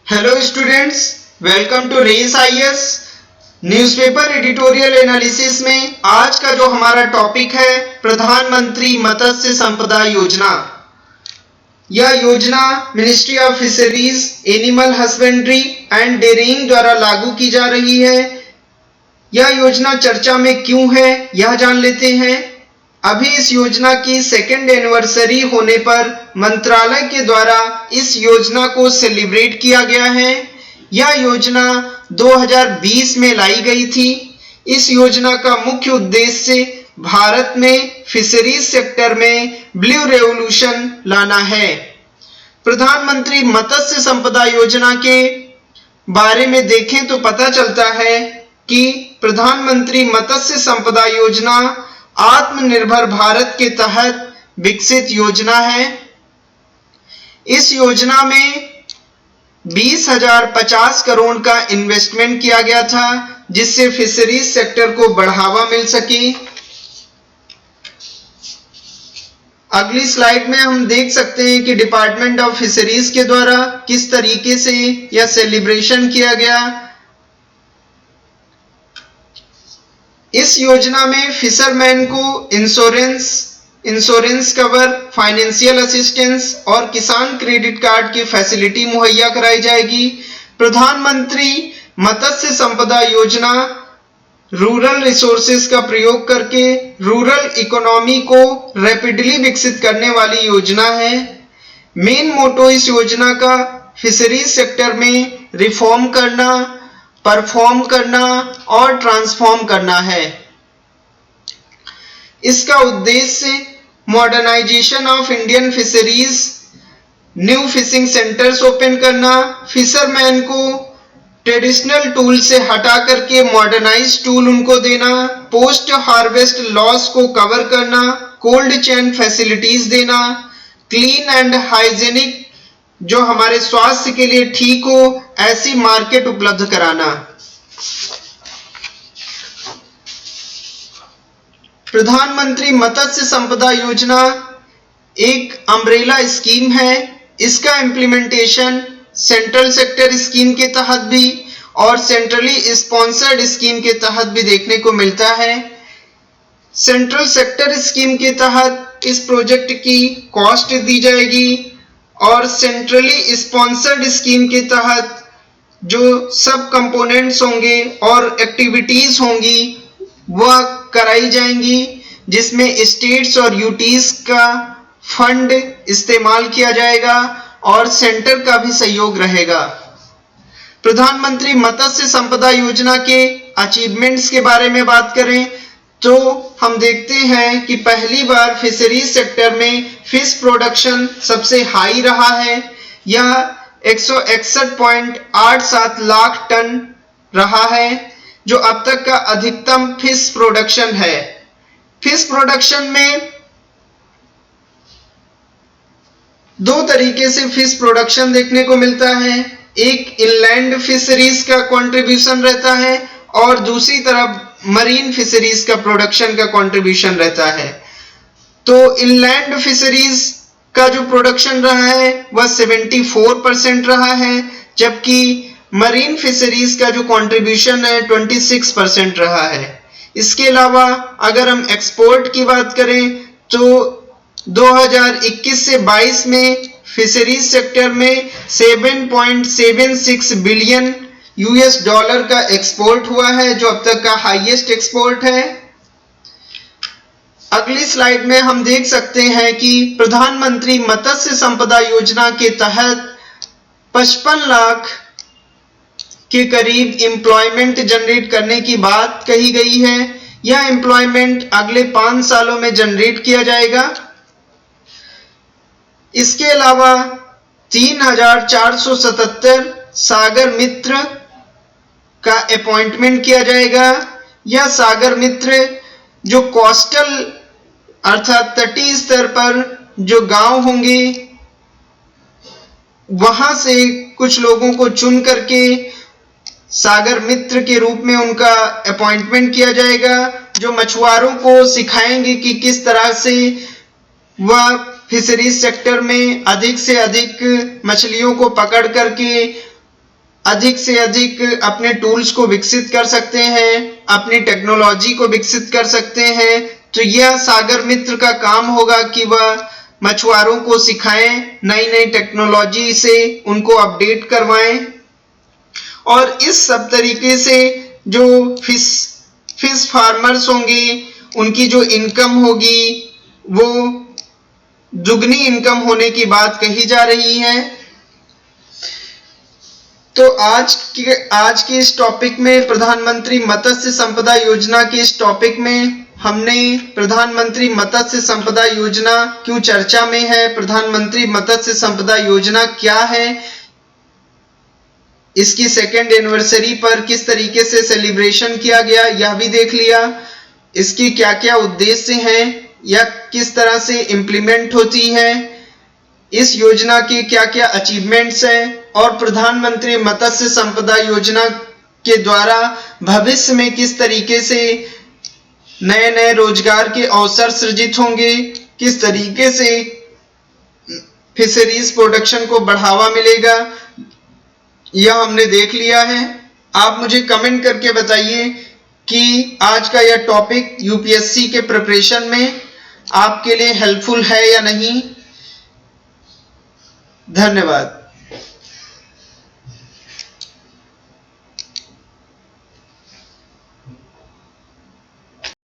Hello students, welcome to race IAS newspaper editorial analysis में आज का जो हमारा टॉपिक है प्रधानमंत्री मत्स्य संपदा योजना। यह योजना ministry of fisheries, animal husbandry and dairying द्वारा लागू की जा रही है। यह योजना चर्चा में क्यों है यह जान लेते हैं। अभी इस योजना की सेकेंड एनिवर्सरी होने पर मंत्रालय के द्वारा इस योजना को सेलिब्रेट किया गया है। यह योजना 2020 में लाई गई थी। इस योजना का मुख्य उद्देश्य भारत में फिशरीज सेक्टर में ब्लू रेवोल्यूशन लाना है। प्रधानमंत्री मत्स्य संपदा योजना के बारे में देखें तो पता चलता है कि प्रधानमंत्री मत्स्य संपदा योजना आत्मनिर्भर भारत के तहत विकसित योजना है। इस योजना में 20,050 करोड़ का इन्वेस्टमेंट किया गया था, जिससे फिशरीज सेक्टर को बढ़ावा मिल सके। अगली स्लाइड में हम देख सकते हैं कि डिपार्टमेंट ऑफ फिशरीज के द्वारा किस तरीके से यह सेलिब्रेशन किया गया। इस योजना में फिशरमैन को इंश्योरेंस कवर, फाइनेंशियल असिस्टेंस और किसान क्रेडिट कार्ड की फैसिलिटी मुहैया कराई जाएगी। प्रधानमंत्री मत्स्य संपदा योजना रूरल रिसोर्सेज का प्रयोग करके रूरल इकोनॉमी को रैपिडली विकसित करने वाली योजना है। मेन मोटो इस योजना का फिशरीज सेक्टर में रिफॉर्म करना, परफॉर्म करना और ट्रांसफॉर्म करना है। इसका उद्देश्य modernization of Indian fisheries, new fishing centers open करना, फिशरमैन को ट्रेडिशनल टूल से हटा करके मॉडर्नाइज टूल उनको देना, पोस्ट हार्वेस्ट लॉस को कवर करना, कोल्ड चेन फैसिलिटीज देना, क्लीन एंड हाइजेनिक जो हमारे स्वास्थ्य के लिए ठीक हो ऐसी मार्केट उपलब्ध कराना। प्रधानमंत्री मत्स्य संपदा योजना एक अम्ब्रेला स्कीम है। इसका इम्प्लीमेंटेशन सेंट्रल सेक्टर स्कीम के तहत भी और सेंट्रली स्पॉन्सर्ड स्कीम के तहत भी देखने को मिलता है। सेंट्रल सेक्टर स्कीम के तहत इस प्रोजेक्ट की कॉस्ट दी जाएगी और सेंट्रली स्पॉन्सर्ड स्कीम के तहत जो सब कंपोनेंट्स होंगे और एक्टिविटीज होंगी वह कराई जाएंगी, जिसमें स्टेट्स और यूटीज का फंड इस्तेमाल किया जाएगा और सेंटर का भी सहयोग रहेगा। प्रधानमंत्री मत्स्य संपदा योजना के अचीवमेंट्स के बारे में बात करें तो हम देखते हैं कि पहली बार फिशरीज सेक्टर में फिश प्रोडक्शन सबसे हाई रहा है। यह 161.87 लाख टन रहा है, जो अब तक का अधिकतम फिश प्रोडक्शन है। फिश प्रोडक्शन में दो तरीके से फिश प्रोडक्शन देखने को मिलता है। एक इनलैंड फिशरीज का कंट्रीब्यूशन रहता है और दूसरी तरफ मरीन फिशरीज का प्रोडक्शन का कंट्रीब्यूशन रहता है। तो इनलैंड फिशरीज का जो प्रोडक्शन रहा है वह 74% रहा है, जबकि मरीन फिशरीज का जो कंट्रीब्यूशन है 26% रहा है। इसके अलावा अगर हम एक्सपोर्ट की बात करें तो 2021 से 22 में फिशरीज सेक्टर में 7.76 बिलियन यूएस डॉलर का एक्सपोर्ट हुआ है, जो अब तक का हाईएस्ट एक्सपोर्ट है। अगली स्लाइड में हम देख सकते हैं कि प्रधानमंत्री मत्स्य संपदा योजना के तहत 55 लाख के करीब एम्प्लॉयमेंट जनरेट करने की बात कही गई है। यह एम्प्लॉयमेंट अगले 5 सालों में जनरेट किया जाएगा। इसके अलावा 3,477 सागर मित्र का अपॉइंटमेंट किया जाएगा। यह सागर मित्र जो कोस्टल अर्थात तटीय स्तर पर जो गांव होंगे वहां से कुछ लोगों को चुन करके सागर मित्र के रूप में उनका अपॉइंटमेंट किया जाएगा, जो मछुआरों को सिखाएंगे कि किस तरह से वह फिशरीज सेक्टर में अधिक से अधिक मछलियों को पकड़ करके अधिक से अधिक अपने टूल्स को विकसित कर सकते हैं, अपनी टेक्नोलॉजी को विकसित कर सकते हैं। तो यह सागर मित्र का काम होगा कि वह मछुआरों को सिखाएं, नई नई टेक्नोलॉजी से उनको अपडेट करवाएं और इस सब तरीके से जो फिश फार्मर्स होंगे उनकी जो इनकम होगी वो दुगनी इनकम होने की बात कही जा रही है। तो आज के इस टॉपिक में प्रधानमंत्री मत्स्य संपदा योजना के इस टॉपिक में हमने प्रधानमंत्री मत्स्य संपदा योजना क्यों चर्चा में है, प्रधानमंत्री मत्स्य संपदा योजना क्या है, इसकी सेकेंड एनिवर्सरी पर किस तरीके से सेलिब्रेशन किया गया यह भी देख लिया, इसकी क्या क्या उद्देश्य हैं या किस तरह से इम्प्लीमेंट होती है, इस योजना के क्या क्या अचीवमेंट्स हैं और प्रधानमंत्री मत्स्य संपदा योजना के द्वारा भविष्य में किस तरीके से नए नए रोजगार के अवसर सृजित होंगे, किस तरीके से फिशरीज प्रोडक्शन को बढ़ावा मिलेगा, यह हमने देख लिया है। आप मुझे कमेंट करके बताइए कि आज का यह टॉपिक यूपीएससी के प्रिपरेशन में आपके लिए हेल्पफुल है या नहीं। धन्यवाद।